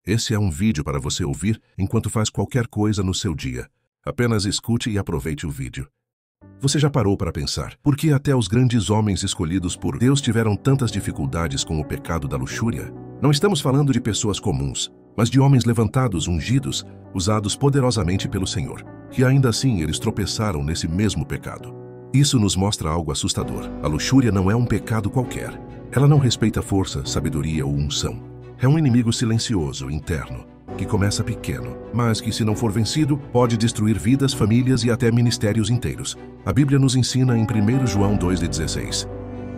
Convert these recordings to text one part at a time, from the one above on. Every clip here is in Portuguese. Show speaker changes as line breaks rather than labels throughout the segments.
Esse é um vídeo para você ouvir enquanto faz qualquer coisa no seu dia. Apenas escute e aproveite o vídeo. Você já parou para pensar por que até os grandes homens escolhidos por Deus tiveram tantas dificuldades com o pecado da luxúria? Não estamos falando de pessoas comuns, mas de homens levantados, ungidos, usados poderosamente pelo Senhor, que ainda assim eles tropeçaram nesse mesmo pecado. Isso nos mostra algo assustador. A luxúria não é um pecado qualquer. Ela não respeita força, sabedoria ou unção. É um inimigo silencioso, interno, que começa pequeno, mas que, se não for vencido, pode destruir vidas, famílias e até ministérios inteiros. A Bíblia nos ensina em 1 João 2,16: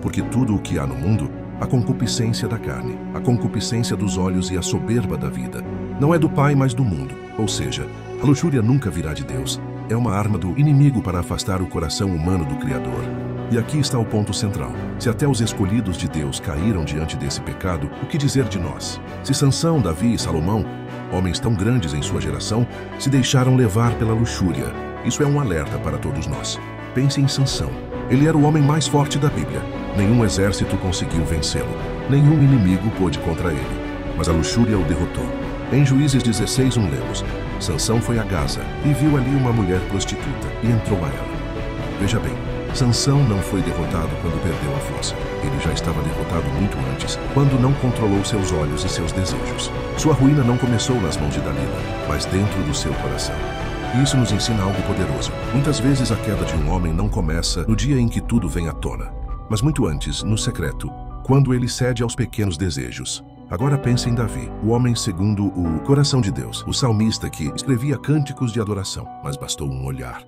porque tudo o que há no mundo, a concupiscência da carne, a concupiscência dos olhos e a soberba da vida, não é do Pai, mas do mundo. Ou seja, a luxúria nunca virá de Deus. É uma arma do inimigo para afastar o coração humano do Criador. E aqui está o ponto central. Se até os escolhidos de Deus caíram diante desse pecado, o que dizer de nós? Se Sansão, Davi e Salomão, homens tão grandes em sua geração, se deixaram levar pela luxúria, isso é um alerta para todos nós. Pense em Sansão. Ele era o homem mais forte da Bíblia. Nenhum exército conseguiu vencê-lo. Nenhum inimigo pôde contra ele. Mas a luxúria o derrotou. Em Juízes 16:1 lemos: Sansão foi a Gaza e viu ali uma mulher prostituta e entrou a ela. Veja bem, Sansão não foi derrotado quando perdeu a força. Ele já estava derrotado muito antes, quando não controlou seus olhos e seus desejos. Sua ruína não começou nas mãos de Dalila, mas dentro do seu coração. E isso nos ensina algo poderoso. Muitas vezes a queda de um homem não começa no dia em que tudo vem à tona, mas muito antes, no secreto, quando ele cede aos pequenos desejos. Agora pense em Davi, o homem segundo o coração de Deus, o salmista que escrevia cânticos de adoração, mas bastou um olhar.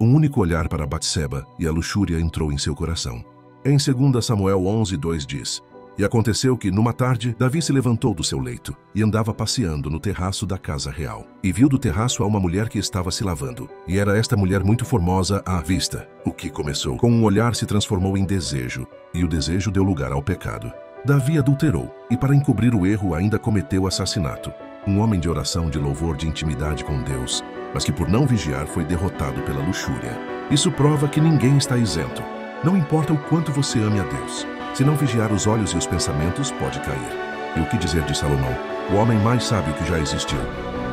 Um único olhar para Batseba e a luxúria entrou em seu coração. Em 2 Samuel 11:2 diz: e aconteceu que, numa tarde, Davi se levantou do seu leito e andava passeando no terraço da casa real. E viu do terraço a uma mulher que estava se lavando. E era esta mulher muito formosa à vista. O que começou com um olhar se transformou em desejo, e o desejo deu lugar ao pecado. Davi adulterou, e para encobrir o erro ainda cometeu assassinato. Um homem de oração, de louvor, de intimidade com Deus, mas que por não vigiar foi derrotado pela luxúria. Isso prova que ninguém está isento. Não importa o quanto você ame a Deus. Se não vigiar os olhos e os pensamentos, pode cair. E o que dizer de Salomão, o homem mais sábio que já existiu,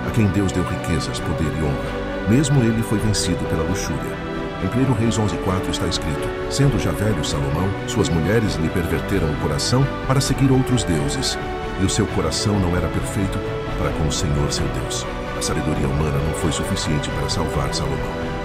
a quem Deus deu riquezas, poder e honra. Mesmo ele foi vencido pela luxúria. Em 1 Reis 11:4 está escrito: sendo já velho Salomão, suas mulheres lhe perverteram o coração para seguir outros deuses, e o seu coração não era perfeito para com o Senhor seu Deus. A sabedoria humana não foi suficiente para salvar Salomão.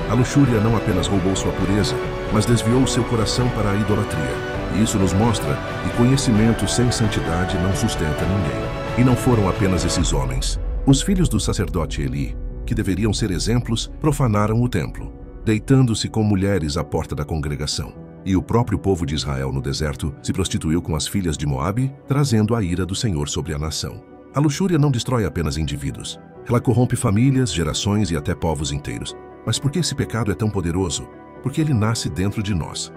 A luxúria não apenas roubou sua pureza, mas desviou o seu coração para a idolatria. E isso nos mostra que conhecimento sem santidade não sustenta ninguém. E não foram apenas esses homens. Os filhos do sacerdote Eli, que deveriam ser exemplos, profanaram o templo, deitando-se com mulheres à porta da congregação. E o próprio povo de Israel no deserto se prostituiu com as filhas de Moabe, trazendo a ira do Senhor sobre a nação. A luxúria não destrói apenas indivíduos. Ela corrompe famílias, gerações e até povos inteiros. Mas por que esse pecado é tão poderoso? Porque ele nasce dentro de nós.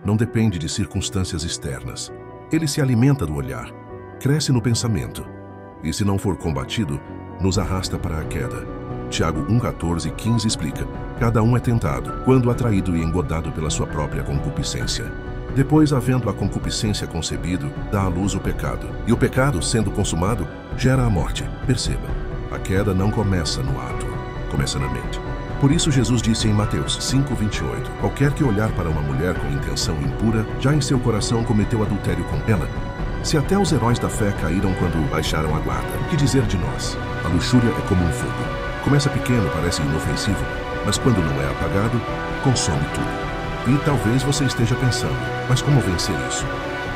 Não depende de circunstâncias externas. Ele se alimenta do olhar, cresce no pensamento, e se não for combatido, nos arrasta para a queda. Tiago 1:14-15 explica: cada um é tentado, quando atraído e engodado pela sua própria concupiscência. Depois, havendo a concupiscência concebido, dá à luz o pecado. E o pecado, sendo consumado, gera a morte. Perceba, a queda não começa no ato, começa na mente. Por isso Jesus disse em Mateus 5:28, qualquer que olhar para uma mulher com intenção impura, já em seu coração cometeu adultério com ela. Se até os heróis da fé caíram quando baixaram a guarda, o que dizer de nós? A luxúria é como um fogo. Começa pequeno, parece inofensivo, mas quando não é apagado, consome tudo. E talvez você esteja pensando, mas como vencer isso?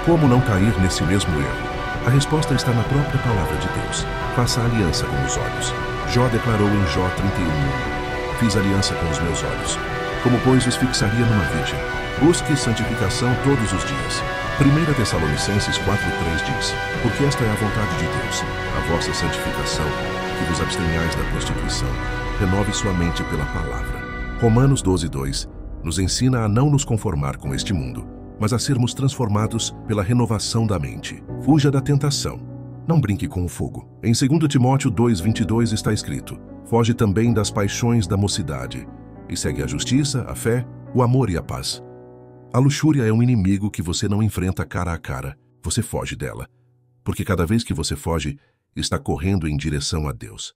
Como não cair nesse mesmo erro? A resposta está na própria palavra de Deus. Faça aliança com os olhos. Jó declarou em Jó 31:1, fiz aliança com os meus olhos, como pois os fixaria numa virgem. Busque santificação todos os dias. 1 Tessalonicenses 4:3 diz: porque esta é a vontade de Deus, a vossa santificação, que vos abstenhais da prostituição. Renove sua mente pela palavra. Romanos 12:2 nos ensina a não nos conformar com este mundo, mas a sermos transformados pela renovação da mente. Fuja da tentação. Não brinque com o fogo. Em 2 Timóteo 2:22 está escrito: foge também das paixões da mocidade, e segue a justiça, a fé, o amor e a paz. A luxúria é um inimigo que você não enfrenta cara a cara, você foge dela. Porque cada vez que você foge, está correndo em direção a Deus.